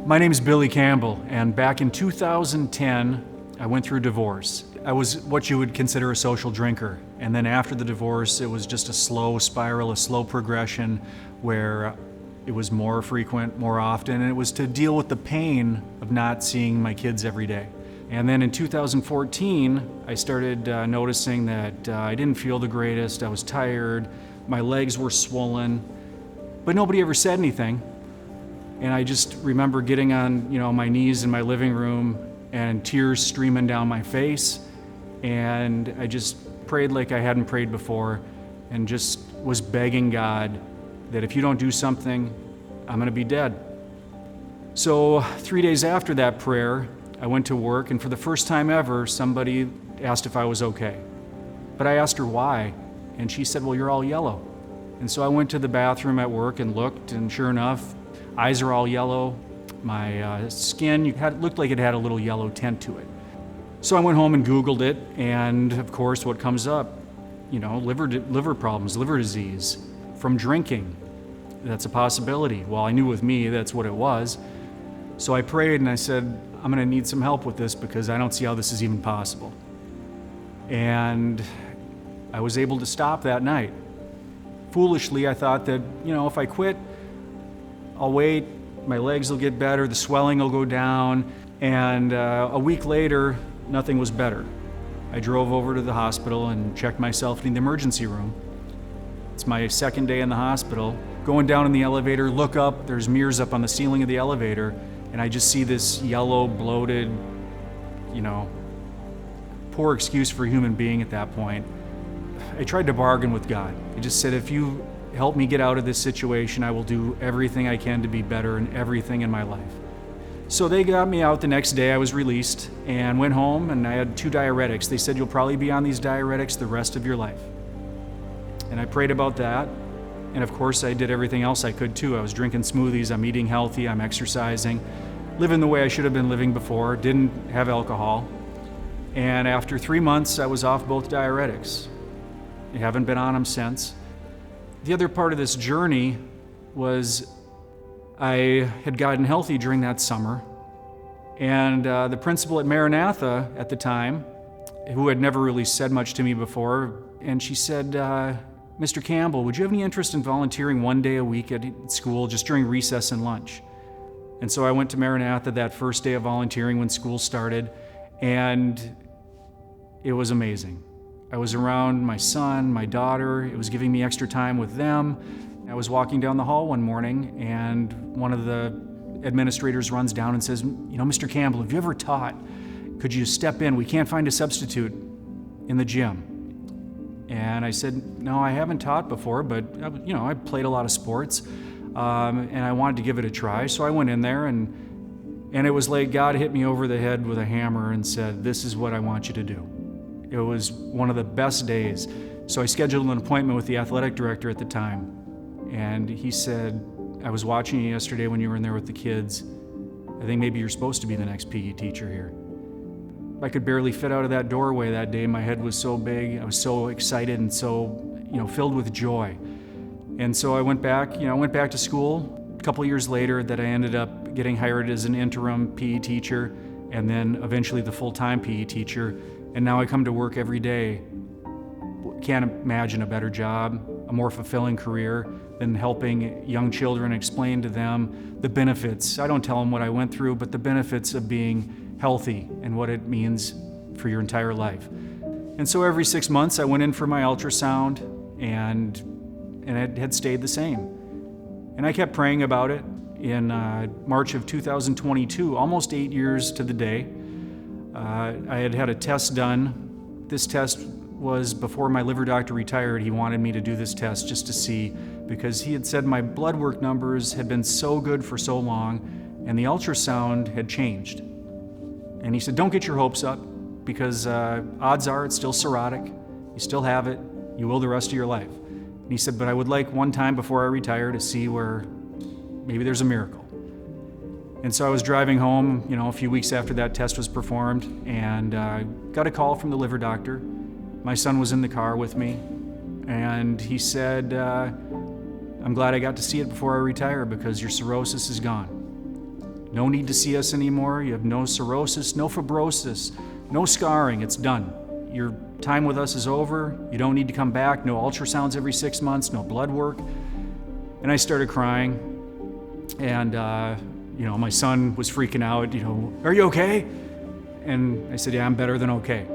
My name is Billy Campbell, and back in 2010, I went through a divorce. I was what you would consider a social drinker, and then after the divorce, it was just a slow spiral, a slow progression where it was more frequent, more often, and it was to deal with the pain of not seeing my kids every day. And then in 2014, I started noticing that I didn't feel the greatest, I was tired, my legs were swollen, but nobody ever said anything. And I just remember getting on, my knees in my living room and tears streaming down my face. And I just prayed like I hadn't prayed before and just was begging God that if you don't do something, I'm gonna be dead. So 3 days after that prayer, I went to work, and for the first time ever, somebody asked if I was okay. But I asked her why, and she said, well, you're all yellow. And so I went to the bathroom at work and looked, and sure enough, eyes are all yellow. My skin looked like it had a little yellow tint to it. So I went home and Googled it, and of course what comes up, liver problems, liver disease from drinking. That's a possibility. Well, I knew with me that's what it was. So I prayed and I said, I'm gonna need some help with this because I don't see how this is even possible. And I was able to stop that night. Foolishly, I thought that, if I quit, I'll wait, my legs will get better, the swelling will go down, and a week later, nothing was better. I drove over to the hospital and checked myself in the emergency room. It's my second day in the hospital. Going down in the elevator, look up, there's mirrors up on the ceiling of the elevator, and I just see this yellow, bloated, poor excuse for a human being at that point. I tried to bargain with God. I just said, if you help me get out of this situation, I will do everything I can to be better in everything in my life. So they got me out the next day. I was released and went home, and I had 2 diuretics. They said, you'll probably be on these diuretics the rest of your life. And I prayed about that. And of course, I did everything else I could too. I was drinking smoothies, I'm eating healthy, I'm exercising, living the way I should have been living before, didn't have alcohol. And after 3 months, I was off both diuretics. I haven't been on them since. The other part of this journey was I had gotten healthy during that summer, and the principal at Maranatha at the time, who had never really said much to me before, and she said, Mr. Campbell, would you have any interest in volunteering 1 day a week at school, just during recess and lunch? And so I went to Maranatha that first day of volunteering when school started, and it was amazing. I was around my son, my daughter. It was giving me extra time with them. I was walking down the hall one morning, and one of the administrators runs down and says, Mr. Campbell, have you ever taught? Could you step in? We can't find a substitute in the gym. And I said, no, I haven't taught before, but I played a lot of sports, and I wanted to give it a try. So I went in there, and it was like God hit me over the head with a hammer and said, this is what I want you to do. It was one of the best days. So I scheduled an appointment with the athletic director at the time. And he said, I was watching you yesterday when you were in there with the kids. I think maybe you're supposed to be the next PE teacher here. I could barely fit out of that doorway that day. My head was so big. I was so excited and so, filled with joy. And so I went back to school. A couple years later that I ended up getting hired as an interim PE teacher and then eventually the full-time PE teacher. And now I come to work every day. Can't imagine a better job, a more fulfilling career than helping young children explain to them the benefits. I don't tell them what I went through, but the benefits of being healthy and what it means for your entire life. And so every 6 months I went in for my ultrasound, and it had stayed the same. And I kept praying about it. In March of 2022, almost 8 years to the day, I had a test done. This test was before my liver doctor retired. He wanted me to do this test just to see, because he had said my blood work numbers had been so good for so long, and the ultrasound had changed. And he said, don't get your hopes up, because odds are it's still cirrhotic. You still have it. You will the rest of your life. And he said, but I would like one time before I retire to see where maybe there's a miracle. And so I was driving home, a few weeks after that test was performed, and got a call from the liver doctor. My son was in the car with me, and he said, I'm glad I got to see it before I retire because your cirrhosis is gone. No need to see us anymore. You have no cirrhosis, no fibrosis, no scarring. It's done. Your time with us is over. You don't need to come back. No ultrasounds every 6 months, no blood work. And I started crying. And, my son was freaking out, are you okay? And I said, yeah, I'm better than okay.